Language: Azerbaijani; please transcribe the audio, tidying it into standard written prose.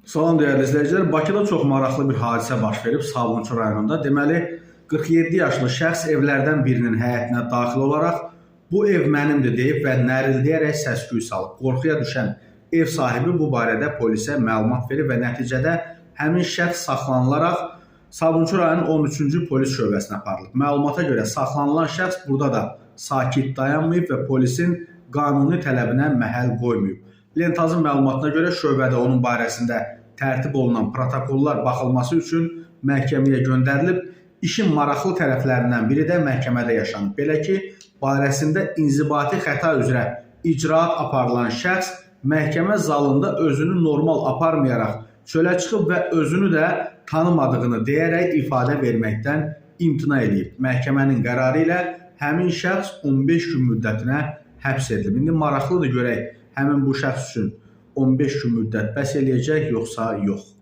Salam dəyərli izləyicilər. Bakıda çox maraqlı bir hadisə baş verib Sabunçu rayonunda. Deməli, 47 yaşlı şəxs evlərdən birinin həyətinə daxil olaraq bu ev mənimdir deyib və nərildəyərək səs-küy salıb. Qorxuya düşən ev sahibi bu barədə polisə məlumat verib və nəticədə həmin şəxs saxlanılaraq Sabunçu rayonun 13-cü polis şöbəsinə aparılıb. Məlumata görə saxlanılan şəxs burada da sakit dayanmayıb və polisin qanuni tələbinə məhəl qoymayıb. Lentazın məlumatına görə şöbədə onun barəsində tərtib olunan protokollar baxılması üçün məhkəməyə göndərilib. İşin maraqlı tərəflərindən biri də məhkəmədə yaşanıb. Belə ki, barəsində inzibati xəta üzrə icraat aparılan şəxs məhkəmə zalında özünü normal aparmayaraq çölə çıxıb və özünü də tanımadığını deyərək ifadə verməkdən imtina edib. Məhkəmənin qərarı ilə həmin şəxs 15 gün müddətinə həbs edilib. İndi maraqlıdır görək, həmin bu şəxs üçün 15 gün müddət bəs eləyəcək yoxsa yox?